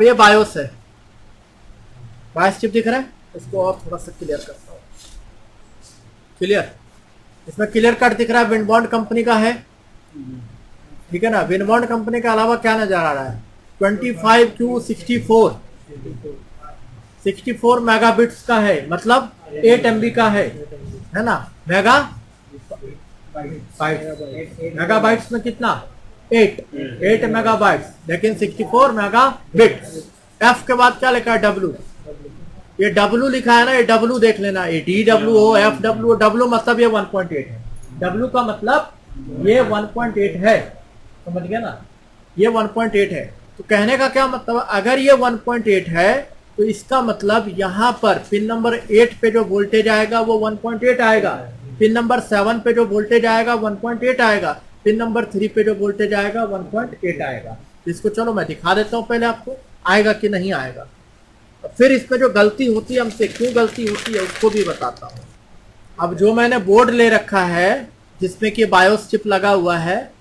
अब ये बायोस है, बायोस चिप दिख रहा है, इसको और थोड़ा सा क्लियर करता हूँ। क्लियर, इसमें क्लियर कट दिख रहा है, विंडबॉन्ड कंपनी का है, ठीक है ना। विंडबॉन्ड कंपनी के अलावा क्या नजर आ रहा है, 25Q64 64 मेगाबिट्स का है, मतलब 8 MB का है ना। मेगाबाइट्स में कितना, 8 मेगाबाइट्स, लेकिन 64 मेगाबिट्स। एफ के बाद क्या लिखा है, डब्ल्यू, ये डब्ल्यू लिखा है ना, ये डब्ल्यू देख लेना, ये DW हो, FW, डब्ल्यू मतलब ये 1.8 है, डब्ल्यू का मतलब ये 1.8 है, समझ गया ना, ये 1.8 है। तो कहने का क्या मतलब, अगर ये 1.8 है तो इसका मतलब यहाँ पर पिन नंबर 8 पे जो वोल्टेज आएगा वो 1.8 आएगा, पिन नंबर 7 पे जो वोल्टेज आएगा 1.8 आएगा, पिन नंबर 3 पे जो वोल्टेज आएगा 1.8 आएगा। इसको चलो मैं दिखा देता हूँ पहले आपको, आएगा कि नहीं आएगा, फिर इसमें जो गलती होती है हमसे, क्यों गलती होती है उसको भी बताता हूँ। अब जो मैंने बोर्ड ले रखा है जिसमें कि बायोस चिप लगा हुआ है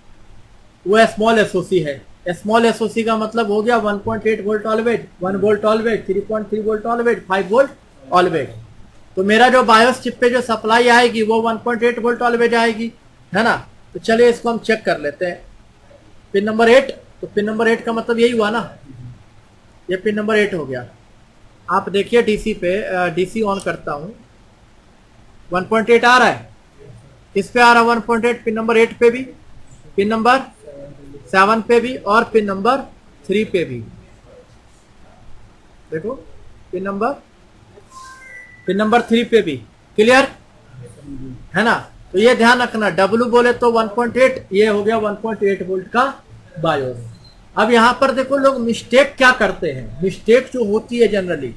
वो स्मॉल एसओसी है। स्मॉल एसओसी का मतलब हो गया 1.8 volt always, 1 volt always, 3.3 volt always, 5 volt always. तो मेरा जो बायोस चिप पे जो सप्लाई आएगी वो 1.8 वोल्ट ऑलवेज आएगी, है ना। तो चलिए इसको हम चेक कर लेते हैं। पिन नंबर 8, तो पिन नंबर 8 का मतलब यही हुआ ना, ये पिन नंबर 8 हो गया। आप देखिए डीसी पे, डीसी ऑन करता हूं, 1.8 आ रहा है, किस पे आ रहा है 1.8, पिन नंबर 8 पे भी, पिन नंबर 7 पे भी और पिन नंबर 3 पे भी। देखो पिन नंबर 3 पे भी क्लियर है ना। तो ये ध्यान रखना, डब्ल्यू बोले तो 1.8, ये हो गया 1.8 वोल्ट का बायोस। अब यहां पर देखो लोग मिस्टेक क्या करते हैं, मिस्टेक जो होती है जनरली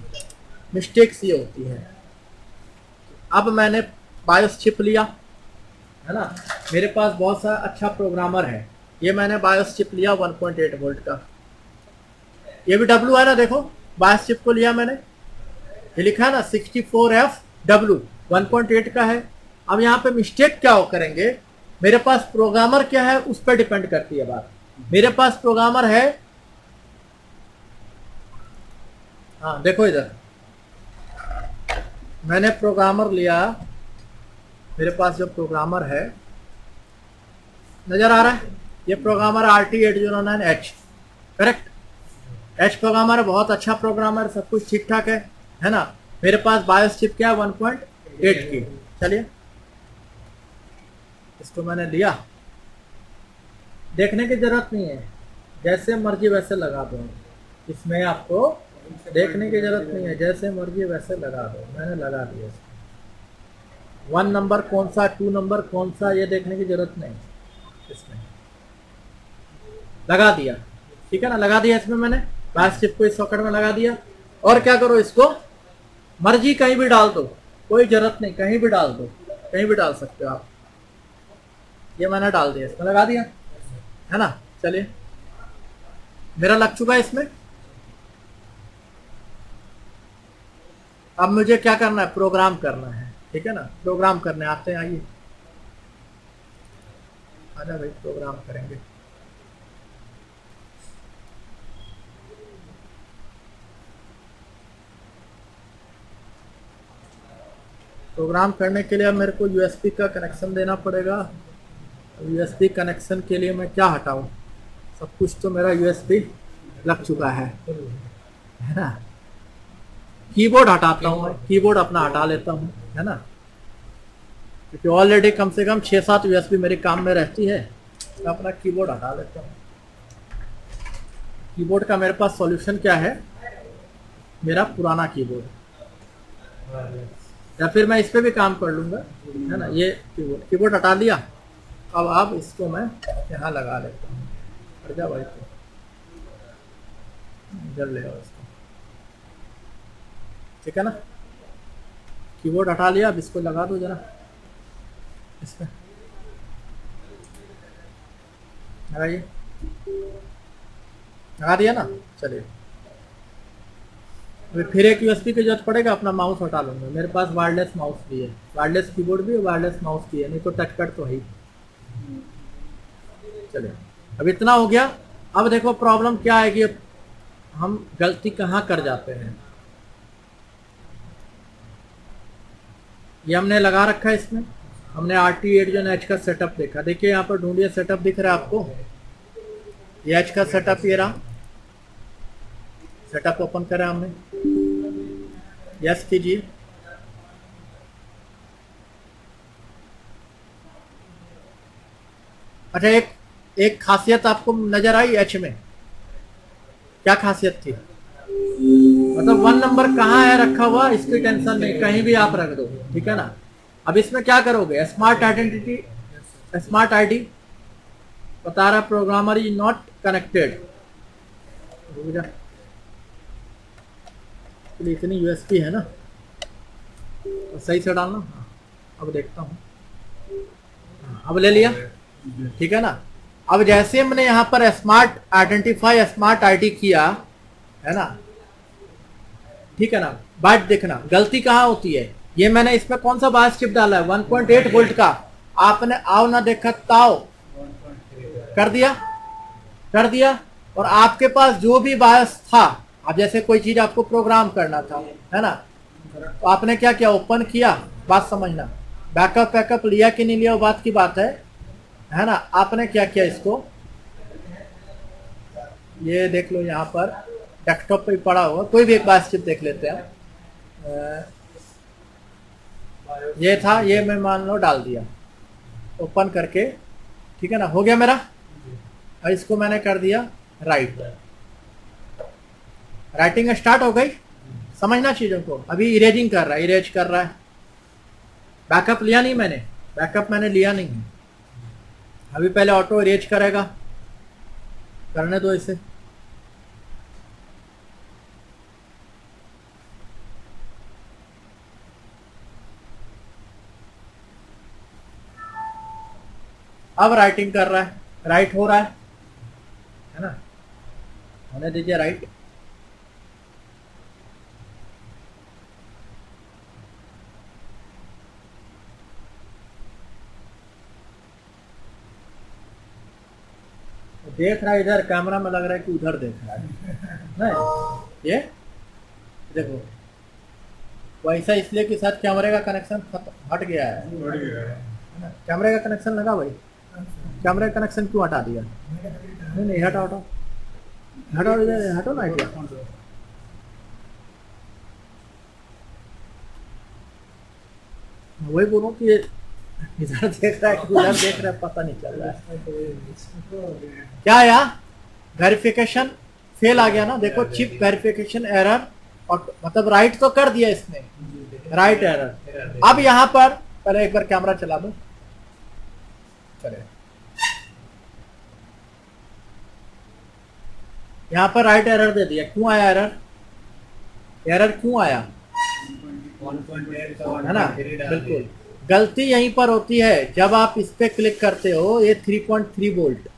मिस्टेक्स ये होती है। अब मैंने बायोस चिप लिया, है ना, मेरे पास बहुत सा अच्छा प्रोग्रामर है, ये मैंने बायोस चिप लिया 1.8 वोल्ट का, ये भी डब्ल्यू है ना, देखो बायोस चिप को लिया मैंने, ये लिखा है ना 64FW 1.8 का है। अब यहाँ पे मिस्टेक क्या हो करेंगे, मेरे पास प्रोग्रामर क्या है उस पर डिपेंड करती है बात। मेरे पास प्रोग्रामर है, हाँ देखो इधर मैंने प्रोग्रामर लिया, मेरे पास जो प्रोग्रामर है नजर आ रहा है, ये programmer RT8009H, correct, H programmer है, बहुत अच्छा प्रोग्रामर, सब कुछ ठीक ठाक है ना। मेरे पास बायोस चिप क्या है 1.8 की। चलिए इसको मैंने लिया, देखने की जरूरत नहीं है, जैसे मर्जी वैसे लगा दो, इसमें आपको देखने की जरूरत नहीं है, जैसे मर्जी वैसे लगा दो। मैंने लगा दिया, 1 नंबर कौन सा, 2 नंबर कौन सा, ये देखने की जरूरत नहीं, इसमें लगा दिया, ठीक है ना, लगा दिया इसमें मैंने बायोस चिप को इस सॉकेट में लगा दिया। और क्या करो, इसको मर्जी कहीं भी डाल दो, कोई जरूरत नहीं, कहीं भी डाल दो, कहीं भी डाल सकते हो आप। ये मैंने डाल दिया, इसमें लगा दिया, है ना। चलिए मेरा लग चुका है इसमें। अब मुझे क्या करना है, प्रोग्राम करना है, ठीक है ना, प्रोग्राम करने आते हैं, आइए आजा भाई, प्रोग्राम करेंगे। प्रोग्राम करने के लिए अब मेरे को यूएसबी का कनेक्शन देना पड़ेगा। यूएसबी कनेक्शन के लिए मैं क्या हटाऊं, सब कुछ तो मेरा यूएसबी लग चुका है ना। कीबोर्ड हटाता हूँ मैं, कीबोर्ड अपना हटा लेता हूँ, है ना, क्योंकि ऑलरेडी कम से कम 6-7 यूएसबी मेरे काम में रहती है, तो अपना कीबोर्ड हटा लेता हूँ। कीबोर्ड का मेरे पास सॉल्यूशन क्या है, मेरा पुराना कीबोर्ड, या फिर मैं इस पे भी काम कर लूंगा, है ना। ये कीबोर्ड हटा लिया, अब इसको मैं यहाँ लगा लेता हूँ, हट जा भाई, तो इधर ले आओ इसको, ठीक है ना। कीबोर्ड हटा लिया, अब इसको लगा दो जरा, इसमें लगाइए, लगा दिया ना। चलिए फिर एक यूएसबी की जरूरत पड़ेगा, अपना माउस हटा लूंगा, मेरे पास वायरलेस माउस भी है, वायरलेस कीबोर्ड भी है, वायरलेस माउस भी है, नहीं तो टच कट तो है ही। चलिए अब इतना हो गया। अब देखो प्रॉब्लम क्या आएगी, हम गलती कहाँ कर जाते हैं, ये हमने लगा रखा है इसमें, हमने RT8 जो एच का सेटअप देखा। देखिए यहाँ पर ढूंढिए, सेटअप दिख रहा है आपको, ये एच का सेटअप ये रहा, सेटअप ओपन करा हमने, यस कीजिए। अच्छा, एक खासियत आपको नजर आई एच में, क्या खासियत थी? मतलब 1 नंबर कहाँ है रखा हुआ इसकी टेंशन नहीं, कहीं भी आप रख दो, ठीक है ना। अब इसमें क्या करोगे, स्मार्ट आइडेंटिटी, स्मार्ट आईडी बता रहा प्रोग्रामर इज नॉट कनेक्टेड, इतनी यूएसपी है ना, तो सही से डालना। हाँ, अब देखता हूँ, अब ले लिया, ठीक है ना। अब जैसे हमने यहाँ पर स्मार्ट आइडेंटिफाई स्मार्ट आईडी किया है ना, ठीक है ना। बट देखना गलती कहाँ होती है, ये मैंने इसमें कौन सा बायस चिप डाला है, 1.8 वोल्ट का, आपने आओ ना देखा ताओ कर दिया, और आपके पास जो भी बायस था, अब जैसे कोई चीज आपको प्रोग्राम करना था, है ना, तो आपने क्या किया, ओपन किया, बात समझना, बैकअप लिया कि नहीं लिया वो बात की बात है ना। आपने क्या किया, इसको ये देख लो, यहाँ पर डेस्कटॉप पे पड़ा हुआ, कोई भी एक बायस चिप देख लेते हैं, ये था, ये मैं मान लो डाल दिया ओपन करके, ठीक है ना, हो गया मेरा। और इसको मैंने कर दिया राइटिंग स्टार्ट हो गई, समझना चीजों को। अभी इरेजिंग कर रहा है, इरेज कर रहा है, बैकअप लिया नहीं मैंने, बैकअप मैंने लिया नहीं है, अभी पहले ऑटो इरेज करेगा, करने दो इसे। अब राइटिंग कर रहा है, राइट हो रहा है ना, होने दीजिए राइट। देख रहा है इधर, कैमरा में लग रहा है कि उधर देख रहा है नहीं, ये देखो वैसा इसलिए कि साथ कैमरे का कनेक्शन हट गया है, कैमरे का कनेक्शन लगा भाई, कैमरे का कनेक्शन क्यों हटा दिया? नहीं हटाओ इधर हटो ना, वही बोलो कि इधर देख रहा है कि उधर देख रहा है, पता नहीं चल रहा है क्या यार। वेरिफिकेशन फेल आ गया ना, देखो चिप वेरिफिकेशन एरर, और मतलब राइट तो कर दिया इसने, राइट एरर। अब यहाँ पर पहले एक बार कैमरा चला दो, चले यहाँ पर राइट एरर दे दिया, क्यों आया एरर क्यों आया, है ना, बिल्कुल गलती यहीं पर होती है जब आप इस पे क्लिक करते हो, ये 3.3 वोल्ट,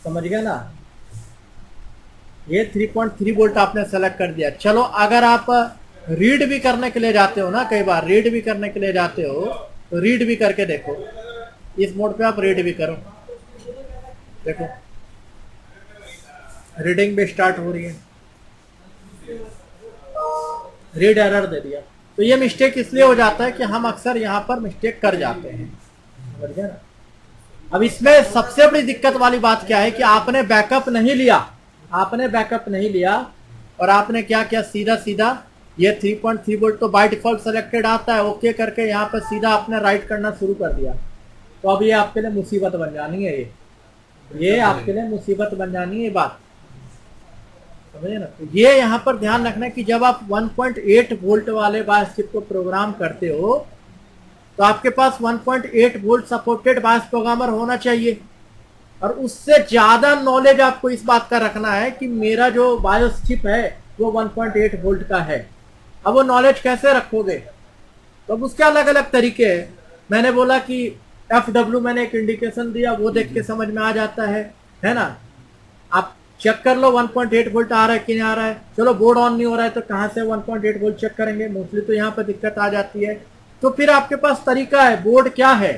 समझ गया ना, ये 3.3 वोल्ट आपने सेलेक्ट कर दिया। चलो अगर आप रीड भी करने के लिए जाते हो ना, कई बार रीड भी करने के लिए जाते हो, तो रीड भी करके देखो, इस मोड पे आप रीड भी करो, देखो रीडिंग भी स्टार्ट हो रही है, रीड एरर दे दिया। तो ये मिस्टेक इसलिए हो जाता है कि हम अक्सर यहाँ पर मिस्टेक कर जाते हैं, समझ गए ना। अब इसमें सबसे बड़ी दिक्कत वाली बात क्या है कि आपने बैकअप नहीं लिया, और आपने क्या किया, सीधा ये 3.3 वोल्ट तो बाय डिफॉल्ट सेलेक्टेड आता है, ओके करके यहाँ पर सीधा आपने राइट करना शुरू कर दिया, तो अब ये आपके लिए मुसीबत बन जानी है, ये आपके लिए मुसीबत बन जानी है, ये बात समझे ना। तो ये यहाँ पर ध्यान रखना है कि जब आप 1.8 वोल्ट वाले बायस चिप को प्रोग्राम करते हो, तो आपके पास 1.8 वोल्ट सपोर्टेड बायस प्रोग्रामर होना चाहिए, और उससे ज्यादा नॉलेज आपको इस बात का रखना है कि मेरा जो बायोस चिप है वो 1.8 वोल्ट का है। अब वो नॉलेज कैसे रखोगे, तो अब उसके अलग अलग तरीके हैं। मैंने बोला कि FW मैंने एक इंडिकेशन दिया, वो देख के समझ में आ जाता है ना। आप चेक कर लो 1.8 वोल्ट आ रहा है कि नहीं आ रहा है। चलो बोर्ड ऑन नहीं हो रहा है तो कहाँ से 1.8 वोल्ट चेक करेंगे, मोस्टली तो यहाँ पर दिक्कत आ जाती है। तो फिर आपके पास तरीका है, बोर्ड क्या है,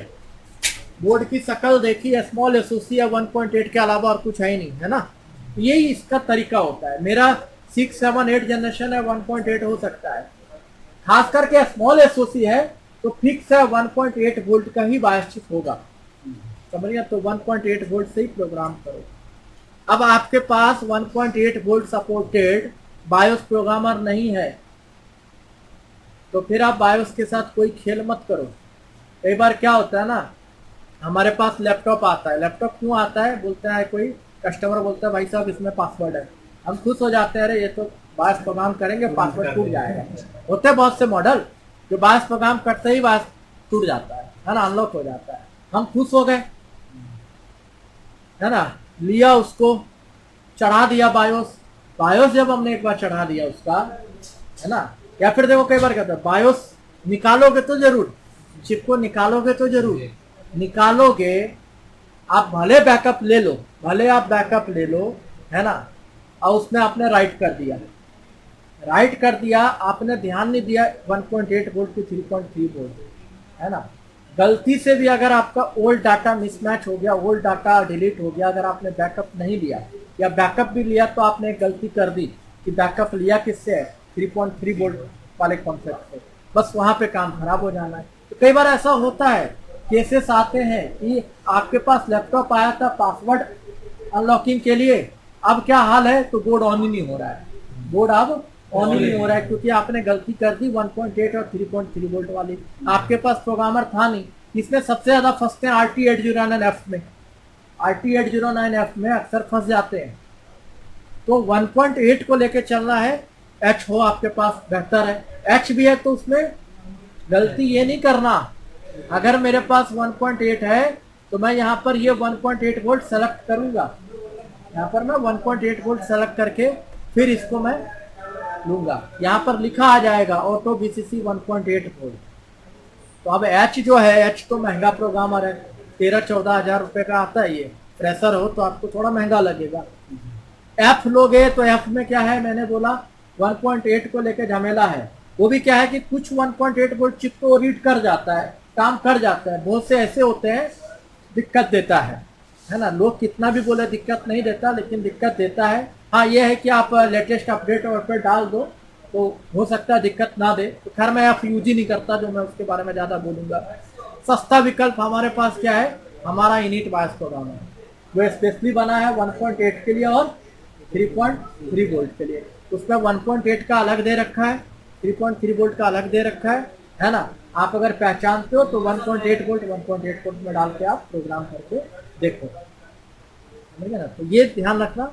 बोर्ड की शक्ल देखी, स्मॉल एसओसी या 1.8 के अलावा और कुछ है ही नहीं, है ना। यही इसका तरीका होता है। मेरा 6, 7, 8 जनरेशन है 1.8 हो सकता है, खास करके स्मॉल एसओसी है तो फिक्स है 1.8 वोल्ट का ही बायस चिप होगा, समझिए। तो 1.8 वोल्ट से ही प्रोग्राम करो। अब आपके पास 1.8 वोल्ट सपोर्टेड बायोस प्रोग्रामर नहीं है तो फिर आप बायोस के साथ कोई खेल मत करो। कई बार क्या होता है ना, हमारे पास लैपटॉप आता है, लैपटॉप क्यों आता है, बोलता है कोई कस्टमर बोलता है भाई साहब इसमें पासवर्ड है, हम खुश हो जाते हैं, अरे ये तो बायोस प्रोग्राम करेंगे पासवर्ड टूट जाएगा। होते हैं बहुत से मॉडल जो बायोस प्रोग्राम करते ही बायोस टूट जाता है ना, अनलॉक हो जाता है। हम खुश हो गए, है ना, लिया उसको, चढ़ा दिया बायोस। बायोस जब हमने एक बार चढ़ा दिया उसका, है ना, या फिर देखो कई बार कहता है बायोस निकालोगे तो जरूर, चिप को निकालोगे तो जरूर, निकालोगे आप भले बैकअप ले लो, भले आप बैकअप ले लो, है ना, और उसमें आपने राइट कर दिया, राइट कर दिया, आपने ध्यान नहीं दिया 1.8 वोल्ट टू 3.3 वोल्ट, है ना, गलती से भी अगर आपका ओल्ड डाटा मिसमैच हो गया, ओल्ड डाटा डिलीट हो गया, अगर आपने बैकअप नहीं लिया या बैकअप भी लिया तो आपने एक गलती कर दी कि बैकअप लिया किससे है, 3.3 वोल्ट वाले कॉन्सेप्ट से, बस वहां पे काम खराब हो जाना है। तो कई बार ऐसा होता है, केसेस आते हैं कि आपके पास लैपटॉप आया था पासवर्ड अनलॉकिंग के लिए, अब क्या हाल है, तो बोर्ड ऑन ही नहीं हो रहा है, बोर्ड अब ऑन ही नहीं हो रहा है क्योंकि आपने गलती कर दी 1.8 और 3.3 वोल्ट वाली। आपके पास प्रोग्रामर था नहीं, इसमें सबसे ज्यादा फंसते हैं RT809F में, RT809F में अक्सर फंस जाते हैं। तो 1.8 को लेके चलना है, H हो आपके पास बेहतर है, H भी है तो उसमें गलती ये नहीं करना, अगर मेरे पास 1.8 है तो मैं यहाँ पर ये 1.8 वोल्ट सेलेक्ट करूंगा, यहाँ पर मैं 1.8 वोल्ट सेलेक्ट करके फिर इसको मैं लूंगा, यहाँ पर लिखा आ जाएगा ऑटो VCC 1.8 वोल्ट। तो अब H जो है, H तो महंगा प्रोग्रामर है, 13-14 हजार रुपए का आता है, ये फ्रेशर हो तो आपको थोड़ा महंगा लगेगा। F लोगे तो F में क्या है, मैंने बोला 1.8 को लेकर झमेला है, वो भी क्या है कि कुछ 1.8 वोल्ट चिप तो रीड कर जाता है, काम कर जाता है, बहुत से ऐसे होते हैं दिक्कत देता है ना, लोग कितना भी बोले दिक्कत नहीं देता लेकिन दिक्कत देता है। हाँ ये है कि आप लेटेस्ट अपडेट और पे डाल दो तो हो सकता है दिक्कत ना दे, तो खैर मैं आप यूज ही नहीं करता, जो मैं उसके बारे में ज्यादा बोलूंगा। सस्ता विकल्प हमारे पास क्या है, हमारा इनिट बायस प्रोग्राम है, वो स्पेशली बना है 1.8 के लिए और 3.3 वोल्ट के लिए, उसमें 1.8 का अलग दे रखा है, 3.3 वोल्ट का अलग दे रखा है ना। आप अगर पहचानते हो तो 1.8 वोल्ट 1.8 वोल्ट में डाल के आप प्रोग्राम करके देखो, ठीक है ना। तो ये ध्यान रखना,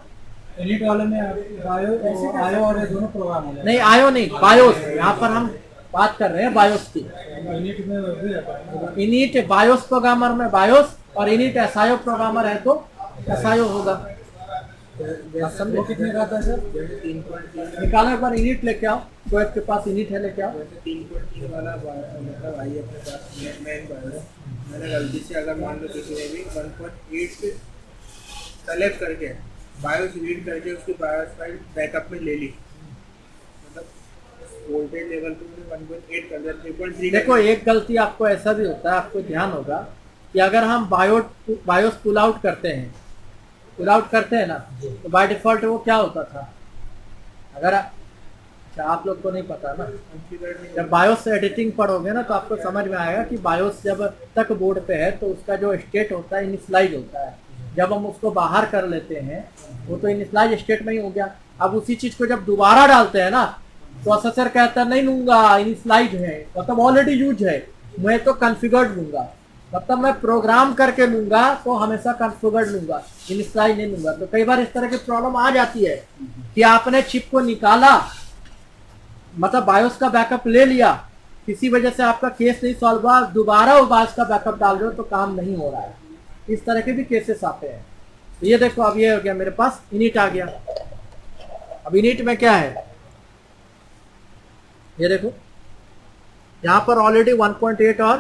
इनिट वाले में आयो और दोनों प्रोग्राम हो जाए। नहीं आयो नहीं, बायोस, यहाँ पर हम बात कर रहे हैं बायोस की। इनिट में भी आता है, इनिट बायोस प्रोग्रामर में बायोस, और इनिट एसआईओ प्रोग्रामर है तो एसआईओ होगा। वो कितने का आता है सर? निकालो एक बार इनिट लेके आओ, तो आपके पास इनिट है लेके आओ। 3.3 वाला मतलब आई अपने पास मेन बायोस, मैंने गलती से अगर मान लो किसी ने भी 1.8 से सेलेक्ट करके बायोस रीड करके उसकी बायोस फाइल बैकअप में ले ली, मतलब वोल्टेज लेवल पे मैंने 1.8 कर दिया, 3.3। देखो एक गलती आपको ऐसा भी होता है, आपको ध्यान होगा कि अगर हम बायोस पुल आउट करते हैं ना, तो बाय डिफॉल्ट वो क्या होता था, अगर अच्छा आप लोग को नहीं पता ना, जब बायोस एडिटिंग पढ़ोगे ना तो आपको समझ में आएगा कि बायोस जब तक बोर्ड पे है तो उसका जो स्टेट होता है इनिशियलाइज होता है, जब हम उसको बाहर कर लेते हैं वो तो इनिशियलाइज स्टेट में ही हो गया। अब उसी चीज को जब दोबारा डालते हैं ना तो असेसर कहता है नहीं लूंगा, इनिशियलाइज है, मतलब ऑलरेडी यूज है, मैं तो कॉन्फ़िगर्ड लूंगा, मतलब मैं प्रोग्राम करके लूंगा तो हमेशा कॉन्फ़िगर्ड लूंगा, इनिशियलाइज नहीं लूंगा। तो कई बार इस तरह की प्रॉब्लम आ जाती है कि आपने चिप को निकाला, मतलब बायोस का बैकअप ले लिया, किसी वजह से आपका केस नहीं सॉल्व हुआ, दोबारा वो बायोस का बैकअप डाल रहे हो तो काम नहीं हो रहा है, इस तरह के भी केसेस आते हैं। तो ये देखो अब ये हो गया, मेरे पास इनिट आ गया। अब इनिट में क्या है, ये देखो यहां पर ऑलरेडी 1.8 और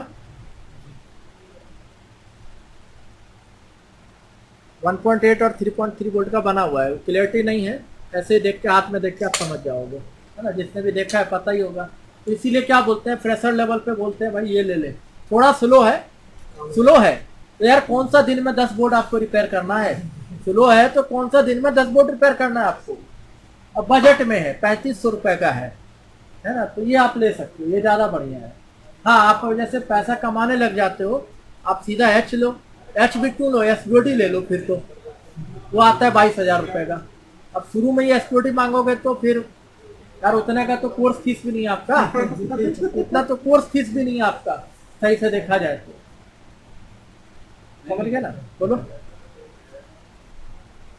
3.3 वोल्ट का बना हुआ है, क्लियरिटी नहीं है, ऐसे ही देख के हाथ में देख के आप समझ जाओगे, है ना, जिसने भी देखा है पता ही होगा। तो इसीलिए क्या बोलते हैं, फ्रेशर लेवल पे बोलते हैं भाई ये ले ले, थोड़ा स्लो है तो यार कौन सा दिन में 10 बोर्ड आपको रिपेयर करना है, स्लो है तो कौन सा दिन में 10 बोट रिपेयर करना है आपको। अब बजट में है 3500 रुपए का है ना, तो ये आप ले सकते हो, ये ज्यादा बढ़िया है। हाँ, आप जैसे पैसा कमाने लग जाते हो, आप सीधा एच लो, एच भी क्यों लो, एसबीओडी ले लो, फिर तो वो आता है 22,000 रुपए का। अब शुरू में ही एसबीओडी मांगोगे तो फिर यार उतने का तो कोर्स फीस भी नहीं है आपका इतना तो कोर्स फीस भी नहीं है आपका, सही से देखा जाए तो। समझ गए ना, बोलो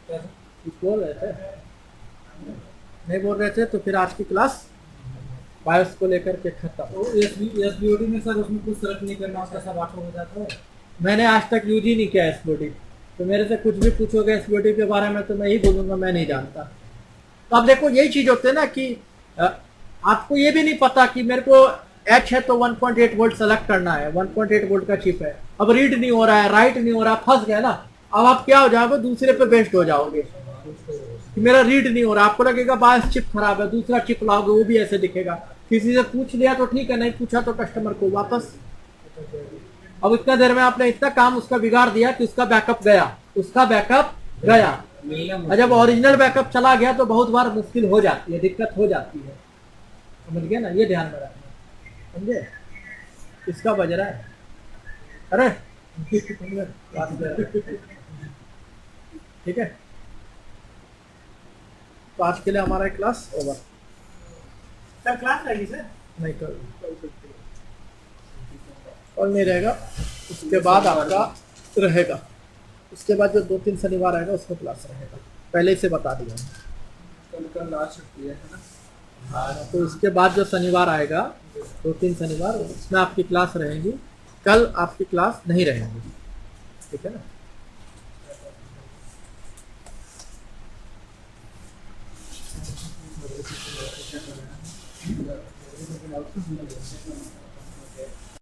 कुछ बोल रहे थे, नहीं बोल रहे थे तो फिर आज की क्लास बायोस को लेकर के खत्म। एसबीओडी में सर उसमें कुछ सेलेक्ट नहीं करना, उसका सब ऑटो हो जाता है। मैंने आज तक यूज ही नहीं किया एसबीओडी, तो मेरे से कुछ भी पूछोगे एसबीओडी के बारे में तो मैं ही बोलूंगा मैं नहीं जानता। तो अब देखो यही चीज होती है ना कि आपको ये भी नहीं पता कि मेरे को एच है तो 1.8 वोल्ट सेलेक्ट करना है, 1.8 वोल्ट का चिप है, अब रीड नहीं हो रहा है, राइट नहीं हो रहा, फंस गया ना। अब आप क्या हो जाओगे, दूसरे पे बेस्ड हो जाओगे कि मेरा रीड नहीं हो रहा, आपको लगेगा बायस चिप खराब है, दूसरा चिप लाओगे वो भी ऐसे दिखेगा। किसी से पूछ लिया तो ठीक है, नहीं पूछा तो कस्टमर को वापस। अब इतना देर में आपने इतना काम उसका बिगाड़ दिया कि उसका बैकअप गया, और जब ओरिजिनल बैकअप चला गया तो बहुत बार मुश्किल हो जाती है, दिक्कत हो जाती है। समझ गए ना, ये ध्यान में रखना, समझे। इसका बज रहा है, अरे ठीक है। तो आज के लिए हमारा क्लास ओवर। सर क्लास रहेगी सर? नहीं, कल नहीं रहेगा, उसके बाद आपका रहेगा, उसके बाद जो 2-3 शनिवार आएगा उसमें क्लास रहेगा, पहले से बता दिया। कल लास्ट छुट्टी है ना। हाँ, तो उसके बाद जो शनिवार आएगा 2-3 शनिवार, उसमें आपकी क्लास रहेगी, कल आपकी क्लास नहीं रहेगी, ठीक है ना।